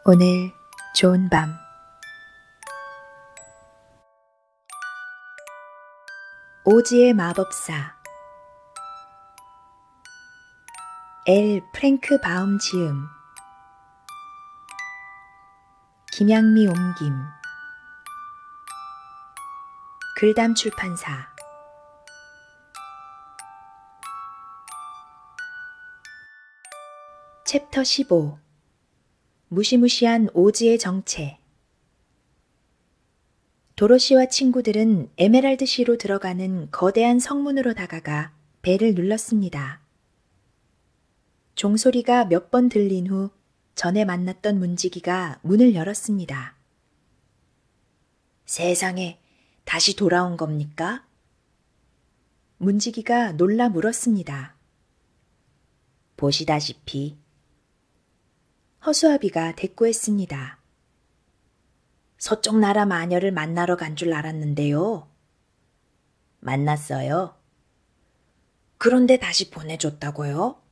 오늘 좋은 밤. 오즈의 마법사 엘 프랭크 바움 지음, 김양미 옮김, 글담 출판사. 챕터 15. 무시무시한 오즈의 정체. 도로시와 친구들은 에메랄드시로 들어가는 거대한 성문으로 다가가 벨을 눌렀습니다. 종소리가 몇 번 들린 후 전에 만났던 문지기가 문을 열었습니다. 세상에, 다시 돌아온 겁니까? 문지기가 놀라 물었습니다. 보시다시피 허수아비가 대꾸했습니다. 서쪽 나라 마녀를 만나러 간 줄 알았는데요. 만났어요. 그런데 다시 보내줬다고요?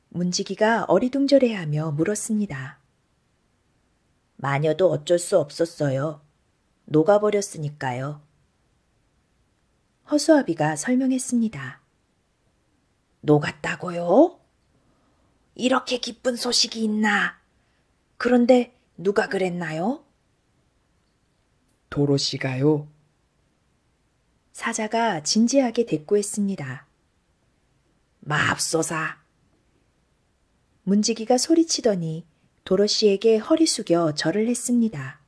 문지기가 어리둥절해하며 물었습니다. 마녀도 어쩔 수 없었어요. 녹아버렸으니까요. 허수아비가 설명했습니다. 녹았다고요? 이렇게 기쁜 소식이 있나? 그런데 누가 그랬나요? 도로시가요. 사자가 진지하게 대꾸했습니다. 맙소사. 문지기가 소리치더니 도로시에게 허리 숙여 절을 했습니다.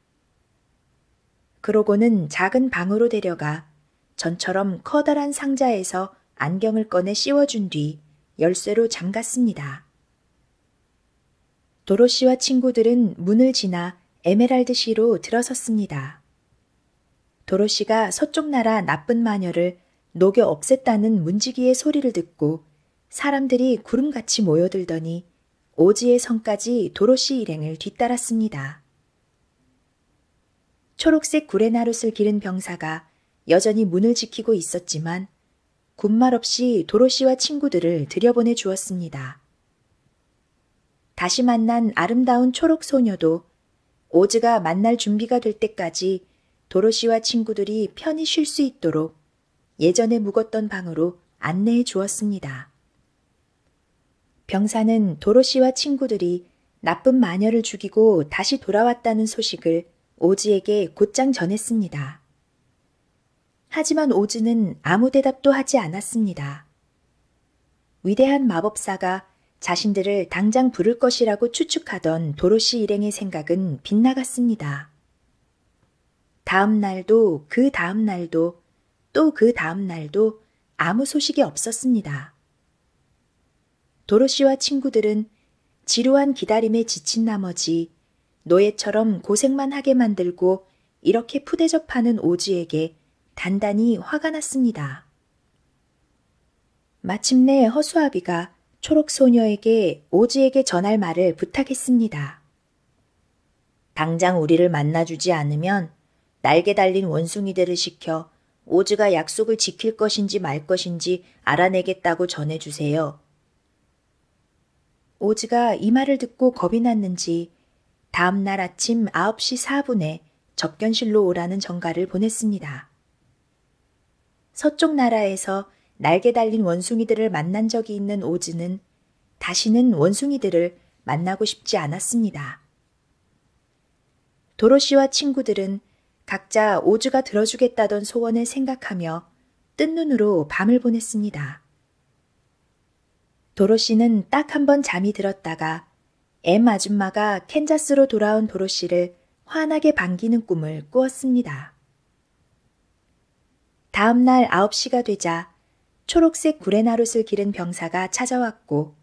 그러고는 작은 방으로 데려가 전처럼 커다란 상자에서 안경을 꺼내 씌워준 뒤 열쇠로 잠갔습니다. 도로시와 친구들은 문을 지나 에메랄드시로 들어섰습니다. 도로시가 서쪽 나라 나쁜 마녀를 녹여 없앴다는 문지기의 소리를 듣고 사람들이 구름같이 모여들더니 오즈의 성까지 도로시 일행을 뒤따랐습니다. 초록색 구레나룻을 기른 병사가 여전히 문을 지키고 있었지만 군말 없이 도로시와 친구들을 들여보내 주었습니다. 다시 만난 아름다운 초록 소녀도 오즈가 만날 준비가 될 때까지 도로시와 친구들이 편히 쉴 수 있도록 예전에 묵었던 방으로 안내해 주었습니다. 병사는 도로시와 친구들이 나쁜 마녀를 죽이고 다시 돌아왔다는 소식을 오즈에게 곧장 전했습니다. 하지만 오즈는 아무 대답도 하지 않았습니다. 위대한 마법사가 자신들을 당장 부를 것이라고 추측하던 도로시 일행의 생각은 빗나갔습니다. 다음 날도 그 다음 날도 또 그 다음 날도 아무 소식이 없었습니다. 도로시와 친구들은 지루한 기다림에 지친 나머지 노예처럼 고생만 하게 만들고 이렇게 푸대접하는 오즈에게 단단히 화가 났습니다. 마침내 허수아비가 초록 소녀에게 오즈에게 전할 말을 부탁했습니다. 당장 우리를 만나주지 않으면 날개 달린 원숭이들을 시켜 오즈가 약속을 지킬 것인지 말 것인지 알아내겠다고 전해주세요. 오즈가 이 말을 듣고 겁이 났는지 다음 날 아침 9시 4분에 접견실로 오라는 전가를 보냈습니다. 서쪽 나라에서 날개 달린 원숭이들을 만난 적이 있는 오즈는 다시는 원숭이들을 만나고 싶지 않았습니다. 도로시와 친구들은 각자 오즈가 들어주겠다던 소원을 생각하며 뜬 눈으로 밤을 보냈습니다. 도로시는 딱 한 번 잠이 들었다가 엠 아줌마가 캔자스로 돌아온 도로시를 환하게 반기는 꿈을 꾸었습니다. 다음 날 9시가 되자 초록색 구레나룻을 기른 병사가 찾아왔고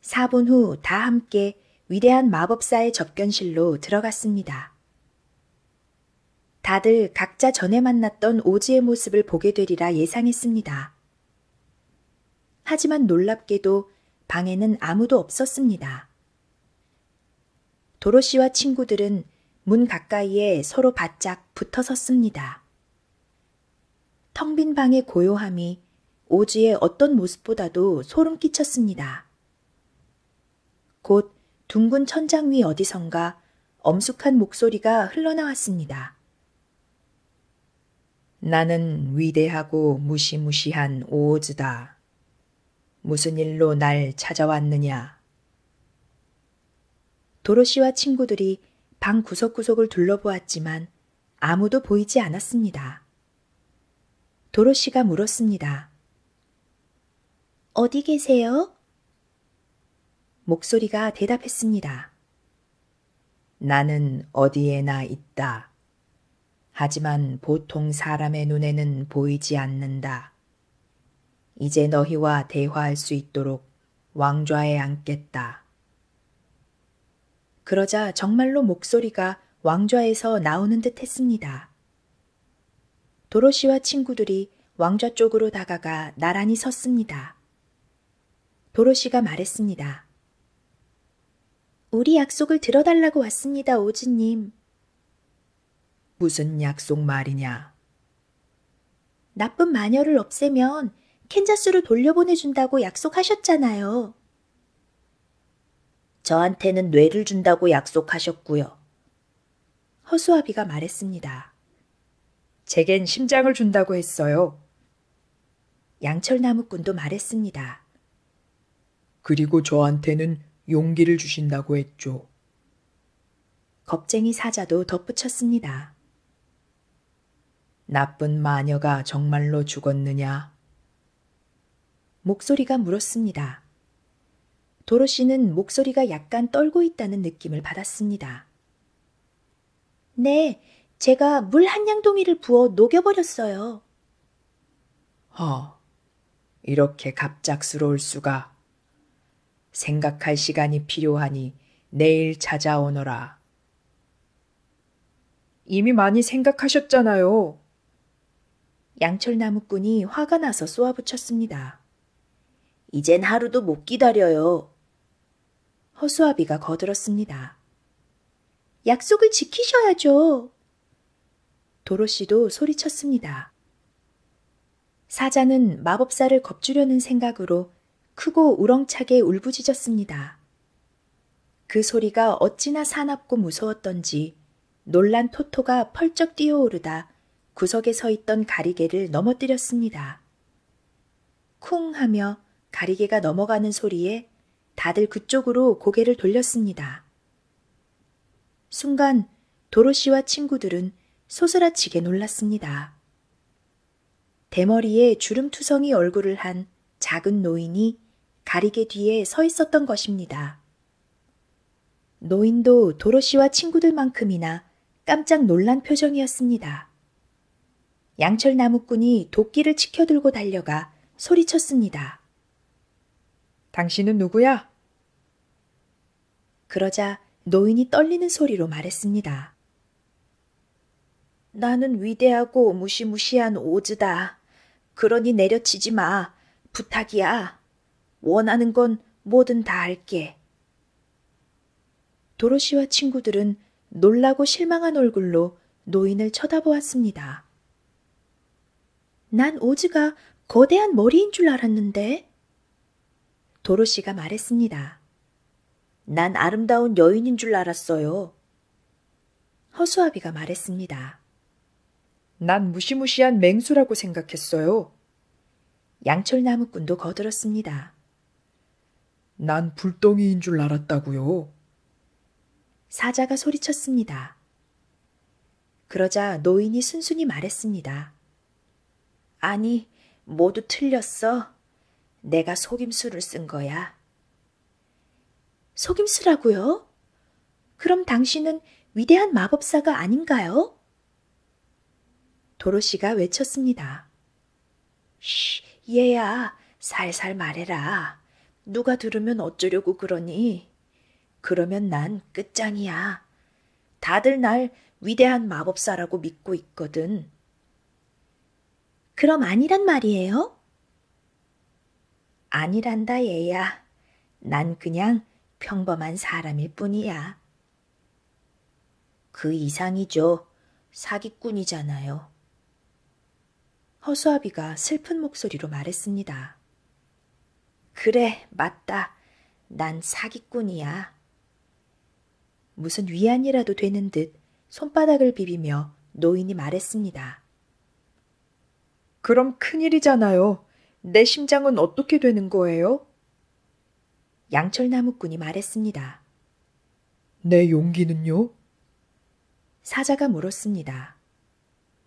4분 후 다 함께 위대한 마법사의 접견실로 들어갔습니다. 다들 각자 전에 만났던 오즈의 모습을 보게 되리라 예상했습니다. 하지만 놀랍게도 방에는 아무도 없었습니다. 도로시와 친구들은 문 가까이에 서로 바짝 붙어 섰습니다. 텅 빈 방의 고요함이 오즈의 어떤 모습보다도 소름 끼쳤습니다. 곧 둥근 천장 위 어디선가 엄숙한 목소리가 흘러나왔습니다. 나는 위대하고 무시무시한 오즈다. 무슨 일로 날 찾아왔느냐? 도로시와 친구들이 방 구석구석을 둘러보았지만 아무도 보이지 않았습니다. 도로시가 물었습니다. 어디 계세요? 목소리가 대답했습니다. 나는 어디에나 있다. 하지만 보통 사람의 눈에는 보이지 않는다. 이제 너희와 대화할 수 있도록 왕좌에 앉겠다. 그러자 정말로 목소리가 왕좌에서 나오는 듯 했습니다. 도로시와 친구들이 왕좌 쪽으로 다가가 나란히 섰습니다. 도로시가 말했습니다. 우리 약속을 들어달라고 왔습니다, 오즈님. 무슨 약속 말이냐? 나쁜 마녀를 없애면 캔자스로 돌려보내준다고 약속하셨잖아요. 저한테는 뇌를 준다고 약속하셨고요. 허수아비가 말했습니다. 제겐 심장을 준다고 했어요. 양철나무꾼도 말했습니다. 그리고 저한테는 용기를 주신다고 했죠. 겁쟁이 사자도 덧붙였습니다. 나쁜 마녀가 정말로 죽었느냐? 목소리가 물었습니다. 도로시는 목소리가 약간 떨고 있다는 느낌을 받았습니다. 네, 제가 물 한 양동이를 부어 녹여버렸어요. 이렇게 갑작스러울 수가. 생각할 시간이 필요하니 내일 찾아오너라. 이미 많이 생각하셨잖아요. 양철나무꾼이 화가 나서 쏘아붙였습니다. 이젠 하루도 못 기다려요. 허수아비가 거들었습니다. 약속을 지키셔야죠. 도로시도 소리쳤습니다. 사자는 마법사를 겁주려는 생각으로 크고 우렁차게 울부짖었습니다. 그 소리가 어찌나 사납고 무서웠던지 놀란 토토가 펄쩍 뛰어오르다 구석에 서 있던 가리개를 넘어뜨렸습니다. 쿵 하며 가리개가 넘어가는 소리에 다들 그쪽으로 고개를 돌렸습니다. 순간 도로시와 친구들은 소스라치게 놀랐습니다. 대머리에 주름투성이 얼굴을 한 작은 노인이 가리개 뒤에 서 있었던 것입니다. 노인도 도로시와 친구들만큼이나 깜짝 놀란 표정이었습니다. 양철나무꾼이 도끼를 치켜들고 달려가 소리쳤습니다. 당신은 누구야? 그러자 노인이 떨리는 소리로 말했습니다. 나는 위대하고 무시무시한 오즈다. 그러니 내려치지 마. 부탁이야. 원하는 건 뭐든 다 할게. 도로시와 친구들은 놀라고 실망한 얼굴로 노인을 쳐다보았습니다. 난 오즈가 거대한 머리인 줄 알았는데. 도로시가 말했습니다. 난 아름다운 여인인 줄 알았어요. 허수아비가 말했습니다. 난 무시무시한 맹수라고 생각했어요. 양철나무꾼도 거들었습니다. 난 불덩이인 줄 알았다고요. 사자가 소리쳤습니다. 그러자 노인이 순순히 말했습니다. 아니, 모두 틀렸어. 내가 속임수를 쓴 거야. 속임수라고요? 그럼 당신은 위대한 마법사가 아닌가요? 도로시가 외쳤습니다. 쉬, 얘야, 살살 말해라. 누가 들으면 어쩌려고 그러니? 그러면 난 끝장이야. 다들 날 위대한 마법사라고 믿고 있거든. 그럼 아니란 말이에요? 아니란다, 얘야. 난 그냥 평범한 사람일 뿐이야. 그 이상이죠. 사기꾼이잖아요. 허수아비가 슬픈 목소리로 말했습니다. 그래, 맞다. 난 사기꾼이야. 무슨 위안이라도 되는 듯 손바닥을 비비며 노인이 말했습니다. 그럼 큰일이잖아요. 내 심장은 어떻게 되는 거예요? 양철나무꾼이 말했습니다. 내 용기는요? 사자가 물었습니다.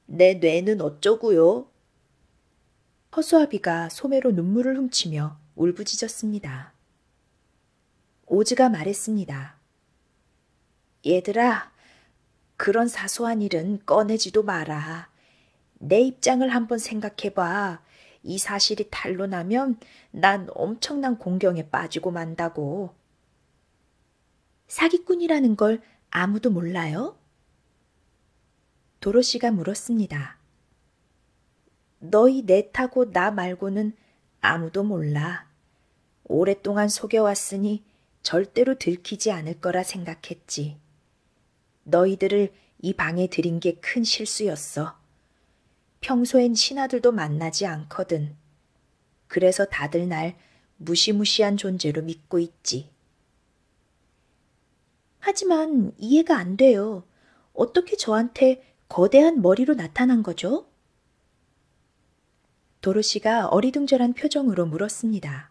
내 뇌는 어쩌고요? 허수아비가 소매로 눈물을 훔치며 울부짖었습니다. 오즈가 말했습니다. 얘들아, 그런 사소한 일은 꺼내지도 마라. 내 입장을 한번 생각해봐. 이 사실이 탄로나면 난 엄청난 공경에 빠지고 만다고. 사기꾼이라는 걸 아무도 몰라요? 도로시가 물었습니다. 너희 넷하고 나 말고는 아무도 몰라. 오랫동안 속여왔으니 절대로 들키지 않을 거라 생각했지. 너희들을 이 방에 들인 게 큰 실수였어. 평소엔 신하들도 만나지 않거든. 그래서 다들 날 무시무시한 존재로 믿고 있지. 하지만 이해가 안 돼요. 어떻게 저한테 거대한 머리로 나타난 거죠? 도로시가 어리둥절한 표정으로 물었습니다.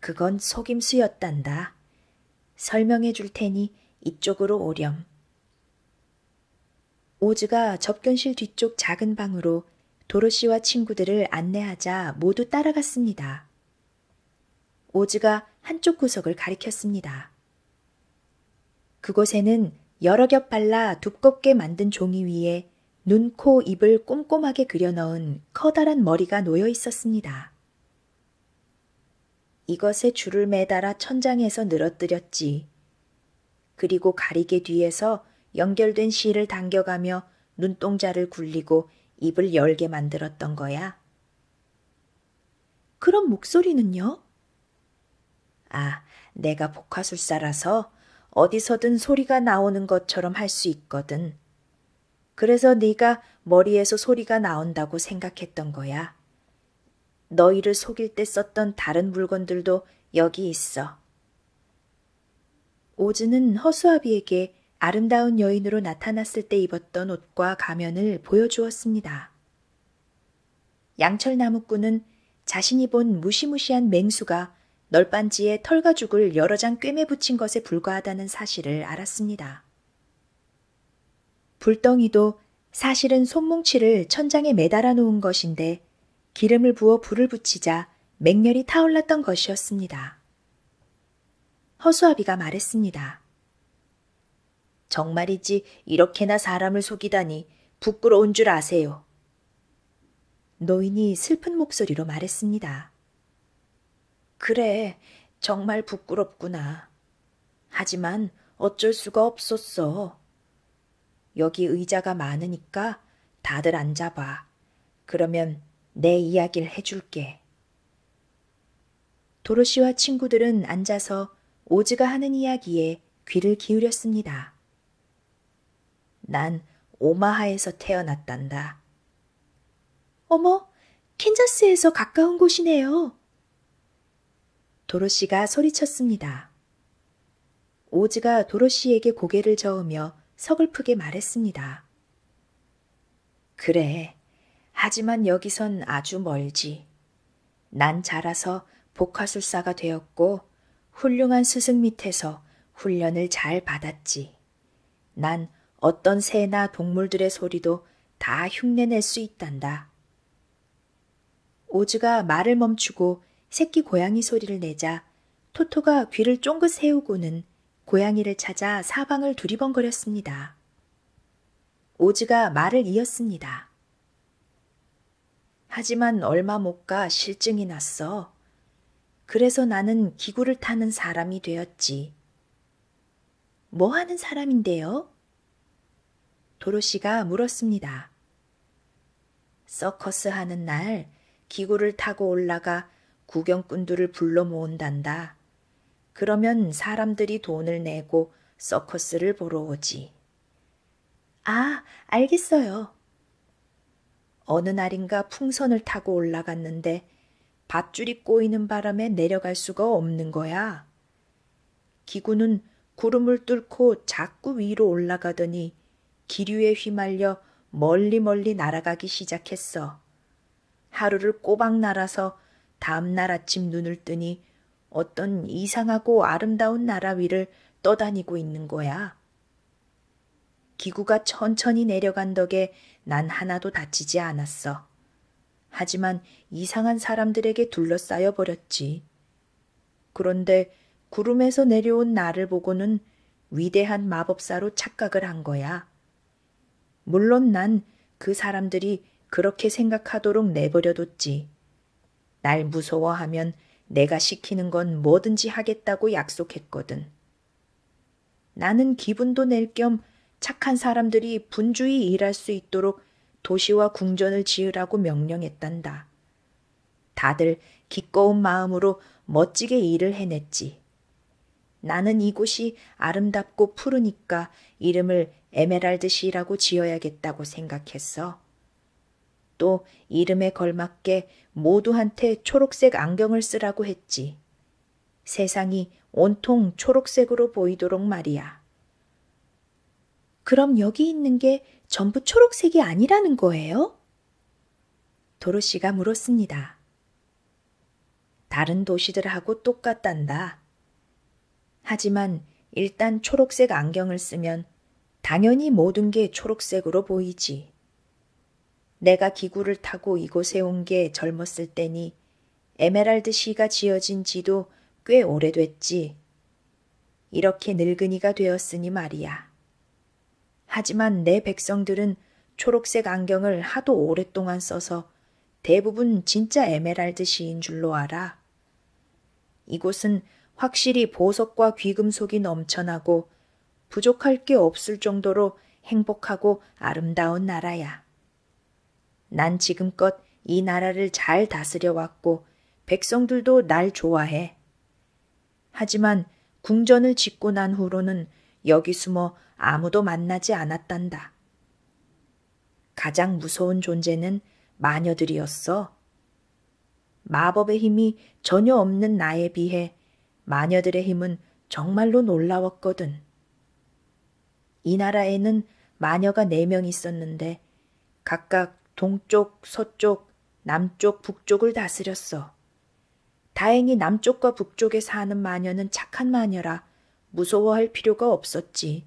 그건 속임수였단다. 설명해 줄 테니 이쪽으로 오렴. 오즈가 접견실 뒤쪽 작은 방으로 도로시와 친구들을 안내하자 모두 따라갔습니다. 오즈가 한쪽 구석을 가리켰습니다. 그곳에는 여러 겹 발라 두껍게 만든 종이 위에 눈, 코, 입을 꼼꼼하게 그려넣은 커다란 머리가 놓여 있었습니다. 이것에 줄을 매달아 천장에서 늘어뜨렸지. 그리고 가리개 뒤에서 연결된 실을 당겨가며 눈동자를 굴리고 입을 열게 만들었던 거야. 그럼 목소리는요? 아, 내가 복화술사라서 어디서든 소리가 나오는 것처럼 할 수 있거든. 그래서 네가 머리에서 소리가 나온다고 생각했던 거야. 너희를 속일 때 썼던 다른 물건들도 여기 있어. 오즈는 허수아비에게 아름다운 여인으로 나타났을 때 입었던 옷과 가면을 보여주었습니다. 양철나무꾼은 자신이 본 무시무시한 맹수가 널빤지에 털가죽을 여러 장 꿰매 붙인 것에 불과하다는 사실을 알았습니다. 불덩이도 사실은 손뭉치를 천장에 매달아 놓은 것인데 기름을 부어 불을 붙이자 맹렬히 타올랐던 것이었습니다. 허수아비가 말했습니다. 정말이지 이렇게나 사람을 속이다니 부끄러운 줄 아세요. 노인이 슬픈 목소리로 말했습니다. 그래, 정말 부끄럽구나. 하지만 어쩔 수가 없었어. 여기 의자가 많으니까 다들 앉아봐. 그러면 내 이야기를 해줄게. 도로시와 친구들은 앉아서 오즈가 하는 이야기에 귀를 기울였습니다. 난 오마하에서 태어났단다. 어머, 캔자스에서 가까운 곳이네요. 도로시가 소리쳤습니다. 오즈가 도로시에게 고개를 저으며 서글프게 말했습니다. 그래, 하지만 여기선 아주 멀지. 난 자라서 복화술사가 되었고 훌륭한 스승 밑에서 훈련을 잘 받았지. 난 어떤 새나 동물들의 소리도 다 흉내낼 수 있단다. 오즈가 말을 멈추고 새끼 고양이 소리를 내자 토토가 귀를 쫑긋 세우고는 고양이를 찾아 사방을 두리번거렸습니다. 오즈가 말을 이었습니다. 하지만 얼마 못 가 실증이 났어. 그래서 나는 기구를 타는 사람이 되었지. 뭐 하는 사람인데요? 도로시가 물었습니다. 서커스 하는 날 기구를 타고 올라가 구경꾼들을 불러 모은단다. 그러면 사람들이 돈을 내고 서커스를 보러 오지. 아, 알겠어요. 어느 날인가 풍선을 타고 올라갔는데 밧줄이 꼬이는 바람에 내려갈 수가 없는 거야. 기구는 구름을 뚫고 자꾸 위로 올라가더니 기류에 휘말려 멀리 멀리 날아가기 시작했어. 하루를 꼬박 날아서 다음 날 아침 눈을 뜨니 어떤 이상하고 아름다운 나라 위를 떠다니고 있는 거야. 기구가 천천히 내려간 덕에 난 하나도 다치지 않았어. 하지만 이상한 사람들에게 둘러싸여 버렸지. 그런데 구름에서 내려온 나를 보고는 위대한 마법사로 착각을 한 거야. 물론 난 그 사람들이 그렇게 생각하도록 내버려뒀지. 날 무서워하면 내가 시키는 건 뭐든지 하겠다고 약속했거든. 나는 기분도 낼 겸 착한 사람들이 분주히 일할 수 있도록 도시와 궁전을 지으라고 명령했단다. 다들 기꺼운 마음으로 멋지게 일을 해냈지. 나는 이곳이 아름답고 푸르니까 이름을 에메랄드시라고 지어야겠다고 생각했어. 또 이름에 걸맞게 모두한테 초록색 안경을 쓰라고 했지. 세상이 온통 초록색으로 보이도록 말이야. 그럼 여기 있는 게 전부 초록색이 아니라는 거예요? 도로시가 물었습니다. 다른 도시들하고 똑같단다. 하지만 일단 초록색 안경을 쓰면 당연히 모든 게 초록색으로 보이지. 내가 기구를 타고 이곳에 온 게 젊었을 때니 에메랄드 시가 지어진 지도 꽤 오래됐지. 이렇게 늙은이가 되었으니 말이야. 하지만 내 백성들은 초록색 안경을 하도 오랫동안 써서 대부분 진짜 에메랄드 시인 줄로 알아. 이곳은 확실히 보석과 귀금속이 넘쳐나고 부족할 게 없을 정도로 행복하고 아름다운 나라야. 난 지금껏 이 나라를 잘 다스려 왔고 백성들도 날 좋아해. 하지만 궁전을 짓고 난 후로는 여기 숨어 아무도 만나지 않았단다. 가장 무서운 존재는 마녀들이었어. 마법의 힘이 전혀 없는 나에 비해 마녀들의 힘은 정말로 놀라웠거든. 이 나라에는 마녀가 4명 있었는데 각각 동쪽, 서쪽, 남쪽, 북쪽을 다스렸어. 다행히 남쪽과 북쪽에 사는 마녀는 착한 마녀라 무서워할 필요가 없었지.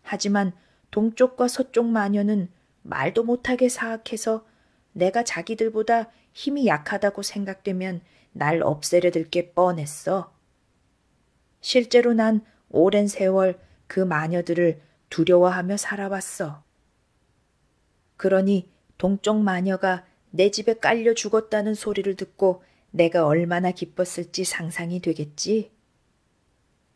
하지만 동쪽과 서쪽 마녀는 말도 못하게 사악해서 내가 자기들보다 힘이 약하다고 생각되면 날 없애려 들 게 뻔했어. 실제로 난 오랜 세월 그 마녀들을 두려워하며 살아왔어. 그러니 동쪽 마녀가 내 집에 깔려 죽었다는 소리를 듣고 내가 얼마나 기뻤을지 상상이 되겠지.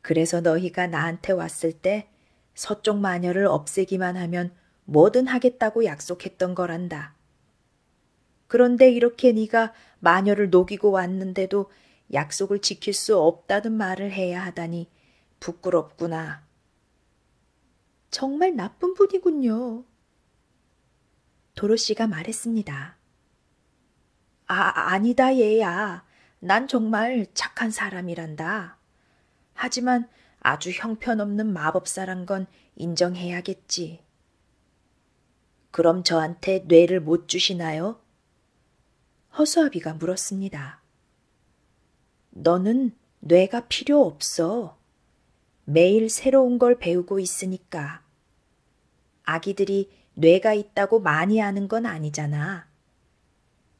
그래서 너희가 나한테 왔을 때 서쪽 마녀를 없애기만 하면 뭐든 하겠다고 약속했던 거란다. 그런데 이렇게 네가 마녀를 녹이고 왔는데도 약속을 지킬 수 없다는 말을 해야 하다니 부끄럽구나. 정말 나쁜 분이군요. 도로시가 말했습니다. 아니다 얘야. 난 정말 착한 사람이란다. 하지만 아주 형편없는 마법사란 건 인정해야겠지. 그럼 저한테 뇌를 못 주시나요? 허수아비가 물었습니다. 너는 뇌가 필요 없어. 매일 새로운 걸 배우고 있으니까. 아기들이 뇌가 있다고 많이 아는 건 아니잖아.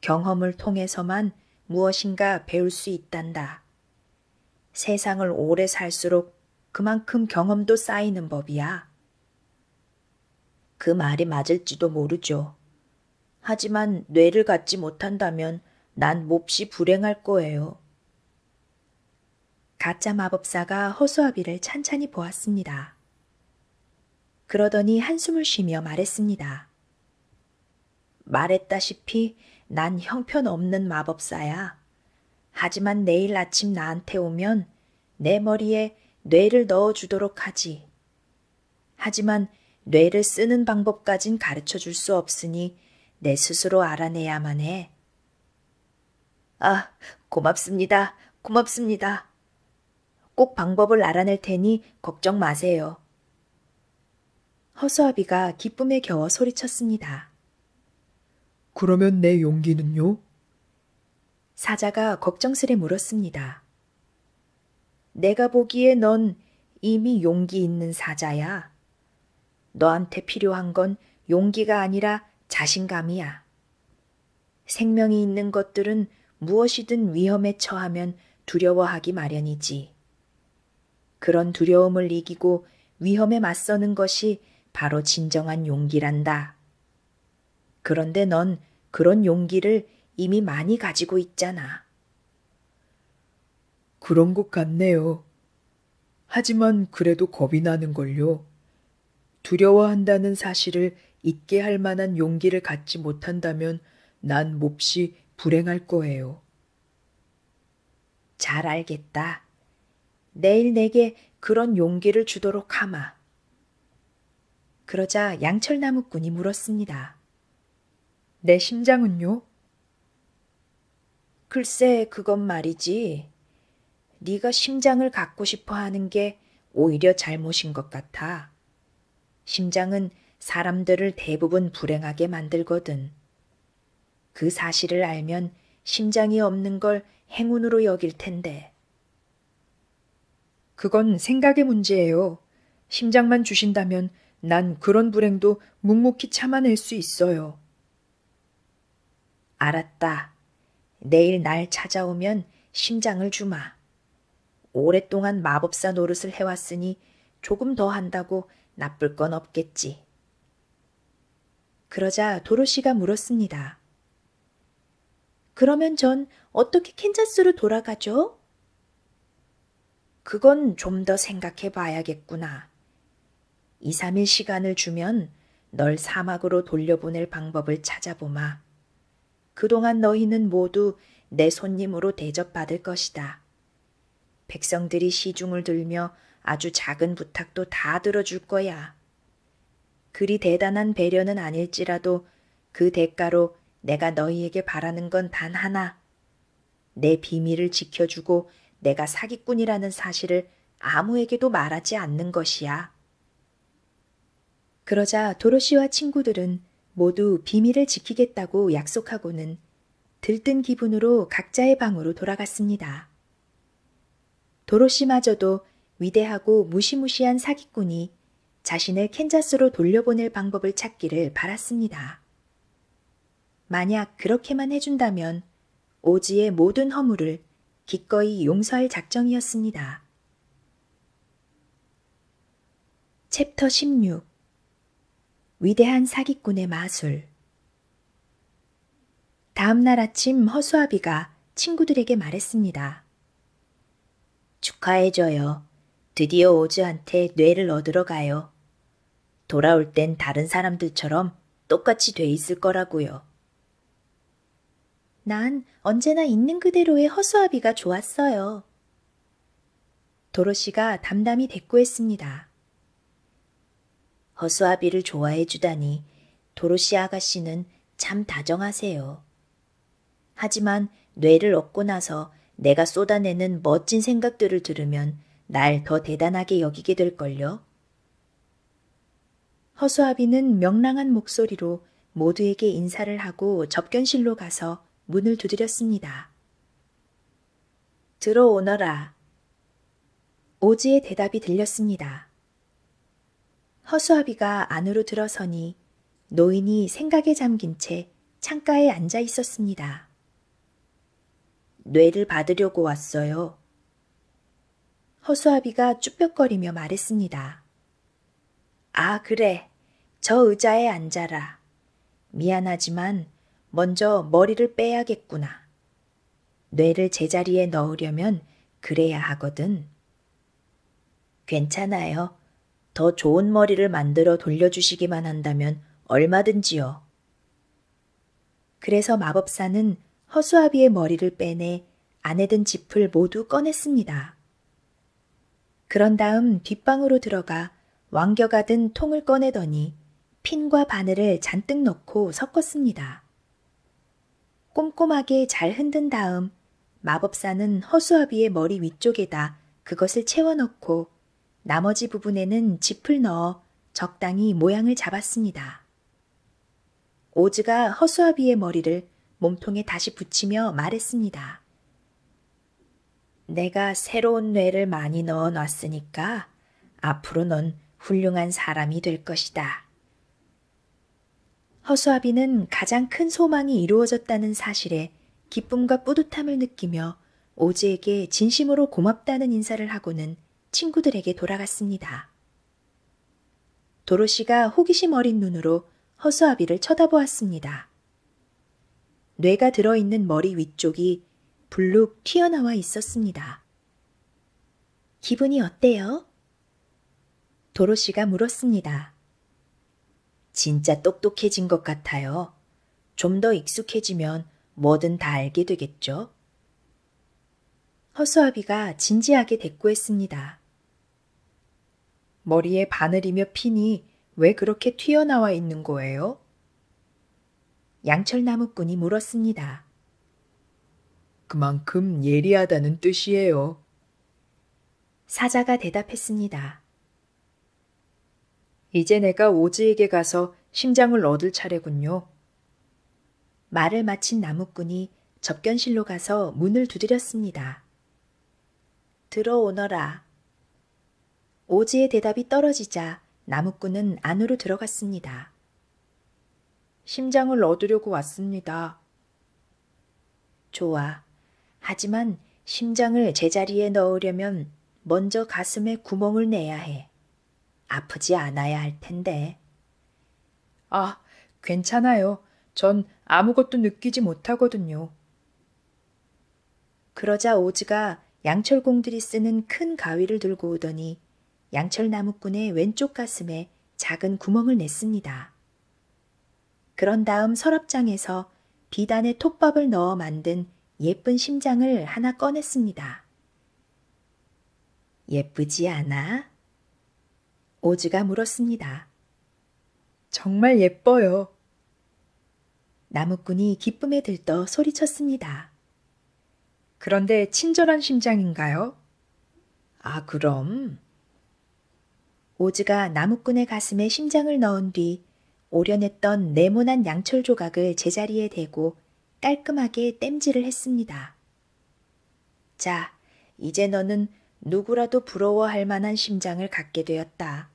경험을 통해서만 무엇인가 배울 수 있단다. 세상을 오래 살수록 그만큼 경험도 쌓이는 법이야. 그 말이 맞을지도 모르죠. 하지만 뇌를 갖지 못한다면 난 몹시 불행할 거예요. 가짜 마법사가 허수아비를 찬찬히 보았습니다. 그러더니 한숨을 쉬며 말했습니다. 말했다시피 난 형편없는 마법사야. 하지만 내일 아침 나한테 오면 내 머리에 뇌를 넣어주도록 하지. 하지만 뇌를 쓰는 방법까진 가르쳐 줄 수 없으니 내 스스로 알아내야만 해. 아, 고맙습니다. 고맙습니다. 꼭 방법을 알아낼 테니 걱정 마세요. 허수아비가 기쁨에 겨워 소리쳤습니다. 그러면 내 용기는요? 사자가 걱정스레 물었습니다. 내가 보기에 넌 이미 용기 있는 사자야. 너한테 필요한 건 용기가 아니라 자신감이야. 생명이 있는 것들은 무엇이든 위험에 처하면 두려워하기 마련이지. 그런 두려움을 이기고 위험에 맞서는 것이 바로 진정한 용기란다. 그런데 넌 그런 용기를 이미 많이 가지고 있잖아. 그런 것 같네요. 하지만 그래도 겁이 나는걸요. 두려워한다는 사실을 잊게 할 만한 용기를 갖지 못한다면 난 몹시 불행할 거예요. 잘 알겠다. 내일 내게 그런 용기를 주도록 하마. 그러자 양철나무꾼이 물었습니다. 내 심장은요? 글쎄 그건 말이지. 네가 심장을 갖고 싶어 하는 게 오히려 잘못인 것 같아. 심장은 사람들을 대부분 불행하게 만들거든. 그 사실을 알면 심장이 없는 걸 행운으로 여길 텐데. 그건 생각의 문제예요. 심장만 주신다면 난 그런 불행도 묵묵히 참아낼 수 있어요. 알았다. 내일 날 찾아오면 심장을 주마. 오랫동안 마법사 노릇을 해왔으니 조금 더 한다고 나쁠 건 없겠지. 그러자 도로시가 물었습니다. 그러면 전 어떻게 캔자스로 돌아가죠? 그건 좀 더 생각해 봐야겠구나. 2, 3일 시간을 주면 널 사막으로 돌려보낼 방법을 찾아보마. 그동안 너희는 모두 내 손님으로 대접받을 것이다. 백성들이 시중을 들며 아주 작은 부탁도 다 들어줄 거야. 그리 대단한 배려는 아닐지라도 그 대가로 내가 너희에게 바라는 건 단 하나. 내 비밀을 지켜주고 내가 사기꾼이라는 사실을 아무에게도 말하지 않는 것이야. 그러자 도로시와 친구들은 모두 비밀을 지키겠다고 약속하고는 들뜬 기분으로 각자의 방으로 돌아갔습니다. 도로시마저도 위대하고 무시무시한 사기꾼이 자신을 캔자스로 돌려보낼 방법을 찾기를 바랐습니다. 만약 그렇게만 해준다면 오지의 모든 허물을 기꺼이 용서할 작정이었습니다. 챕터 16 위대한 사기꾼의 마술. 다음 날 아침 허수아비가 친구들에게 말했습니다. 축하해줘요. 드디어 오즈한테 뇌를 얻으러 가요. 돌아올 땐 다른 사람들처럼 똑같이 돼 있을 거라고요. 난 언제나 있는 그대로의 허수아비가 좋았어요. 도로시가 담담히 대꾸했습니다. 허수아비를 좋아해 주다니 도로시 아가씨는 참 다정하세요. 하지만 뇌를 얻고 나서 내가 쏟아내는 멋진 생각들을 들으면 날 더 대단하게 여기게 될걸요. 허수아비는 명랑한 목소리로 모두에게 인사를 하고 접견실로 가서 문을 두드렸습니다. 들어오너라. 오지의 대답이 들렸습니다. 허수아비가 안으로 들어서니 노인이 생각에 잠긴 채 창가에 앉아 있었습니다. 뇌를 받으려고 왔어요. 허수아비가 쭈뼛거리며 말했습니다. 아, 그래. 저 의자에 앉아라. 미안하지만 먼저 머리를 빼야겠구나. 뇌를 제자리에 넣으려면 그래야 하거든. 괜찮아요. 더 좋은 머리를 만들어 돌려주시기만 한다면 얼마든지요. 그래서 마법사는 허수아비의 머리를 빼내 안에 든 짚을 모두 꺼냈습니다. 그런 다음 뒷방으로 들어가 왕겨가 든 통을 꺼내더니 핀과 바늘을 잔뜩 넣고 섞었습니다. 꼼꼼하게 잘 흔든 다음 마법사는 허수아비의 머리 위쪽에다 그것을 채워 넣고 나머지 부분에는 짚을 넣어 적당히 모양을 잡았습니다. 오즈가 허수아비의 머리를 몸통에 다시 붙이며 말했습니다. 내가 새로운 뇌를 많이 넣어 놨으니까 앞으로 넌 훌륭한 사람이 될 것이다. 허수아비는 가장 큰 소망이 이루어졌다는 사실에 기쁨과 뿌듯함을 느끼며 오즈에게 진심으로 고맙다는 인사를 하고는 친구들에게 돌아갔습니다. 도로시가 호기심 어린 눈으로 허수아비를 쳐다보았습니다. 뇌가 들어있는 머리 위쪽이 불룩 튀어나와 있었습니다. 기분이 어때요? 도로시가 물었습니다. 진짜 똑똑해진 것 같아요. 좀 더 익숙해지면 뭐든 다 알게 되겠죠? 허수아비가 진지하게 대꾸했습니다. 머리에 바늘이며 핀이 왜 그렇게 튀어나와 있는 거예요? 양철나무꾼이 물었습니다. 그만큼 예리하다는 뜻이에요. 사자가 대답했습니다. 이제 내가 오즈에게 가서 심장을 얻을 차례군요. 말을 마친 나무꾼이 접견실로 가서 문을 두드렸습니다. 들어오너라. 오즈의 대답이 떨어지자 나무꾼은 안으로 들어갔습니다. 심장을 얻으려고 왔습니다. 좋아. 하지만 심장을 제자리에 넣으려면 먼저 가슴에 구멍을 내야 해. 아프지 않아야 할 텐데. 아, 괜찮아요. 전 아무것도 느끼지 못하거든요. 그러자 오즈가 양철공들이 쓰는 큰 가위를 들고 오더니 양철나무꾼의 왼쪽 가슴에 작은 구멍을 냈습니다. 그런 다음 서랍장에서 비단에 톱밥을 넣어 만든 예쁜 심장을 하나 꺼냈습니다. 예쁘지 않아? 오즈가 물었습니다. 정말 예뻐요. 나무꾼이 기쁨에 들떠 소리쳤습니다. 그런데 친절한 심장인가요? 아, 그럼. 오즈가 나무꾼의 가슴에 심장을 넣은 뒤 오려냈던 네모난 양철 조각을 제자리에 대고 깔끔하게 땜질을 했습니다. 자, 이제 너는 누구라도 부러워할 만한 심장을 갖게 되었다.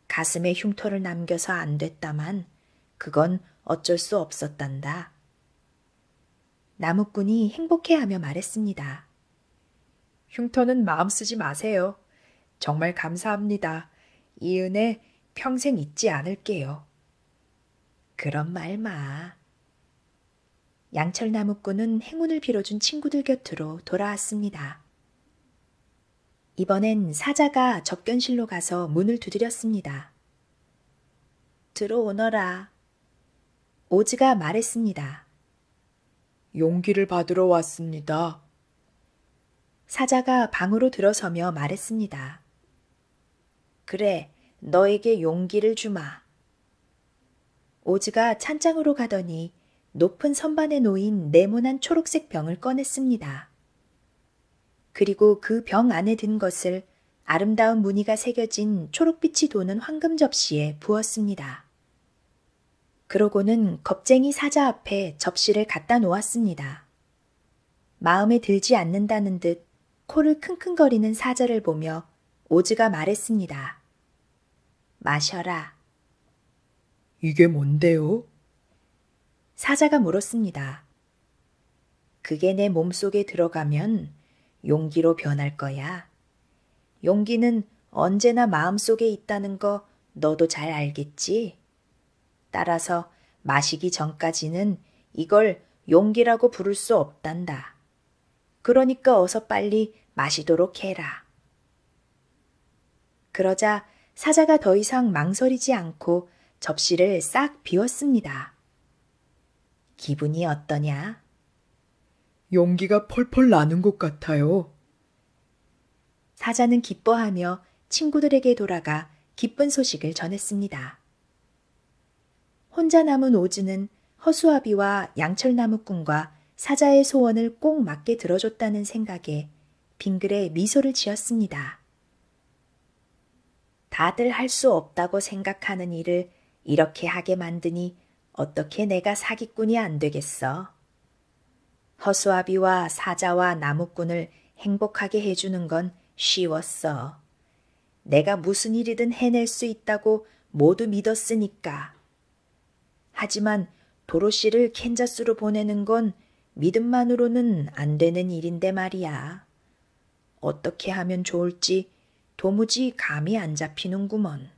가슴에 흉터를 남겨서 안 됐다만 그건 어쩔 수 없었단다. 나무꾼이 행복해하며 말했습니다. 흉터는 마음 쓰지 마세요. 정말 감사합니다. 이 은혜 평생 잊지 않을게요. 그런 말 마. 양철나무꾼은 행운을 빌어준 친구들 곁으로 돌아왔습니다. 이번엔 사자가 접견실로 가서 문을 두드렸습니다. 들어오너라. 오즈가 말했습니다. 용기를 받으러 왔습니다. 사자가 방으로 들어서며 말했습니다. 그래, 너에게 용기를 주마. 오즈가 찬장으로 가더니 높은 선반에 놓인 네모난 초록색 병을 꺼냈습니다. 그리고 그 병 안에 든 것을 아름다운 무늬가 새겨진 초록빛이 도는 황금 접시에 부었습니다. 그러고는 겁쟁이 사자 앞에 접시를 갖다 놓았습니다. 마음에 들지 않는다는 듯 코를 킁킁거리는 사자를 보며 오즈가 말했습니다. 마셔라. 이게 뭔데요? 사자가 물었습니다. 그게 내 몸속에 들어가면 용기로 변할 거야. 용기는 언제나 마음속에 있다는 거 너도 잘 알겠지? 따라서 마시기 전까지는 이걸 용기라고 부를 수 없단다. 그러니까 어서 빨리 마시도록 해라. 그러자 사자가 더 이상 망설이지 않고 접시를 싹 비웠습니다. 기분이 어떠냐? 용기가 펄펄 나는 것 같아요. 사자는 기뻐하며 친구들에게 돌아가 기쁜 소식을 전했습니다. 혼자 남은 오즈는 허수아비와 양철나무꾼과 사자의 소원을 꼭 맞게 들어줬다는 생각에 빙글에 미소를 지었습니다. 다들 할 수 없다고 생각하는 일을 이렇게 하게 만드니 어떻게 내가 사기꾼이 안 되겠어? 허수아비와 사자와 나무꾼을 행복하게 해주는 건 쉬웠어. 내가 무슨 일이든 해낼 수 있다고 모두 믿었으니까. 하지만 도로시를 캔자스로 보내는 건 믿음만으로는 안 되는 일인데 말이야. 어떻게 하면 좋을지 도무지 감이 안 잡히는구먼.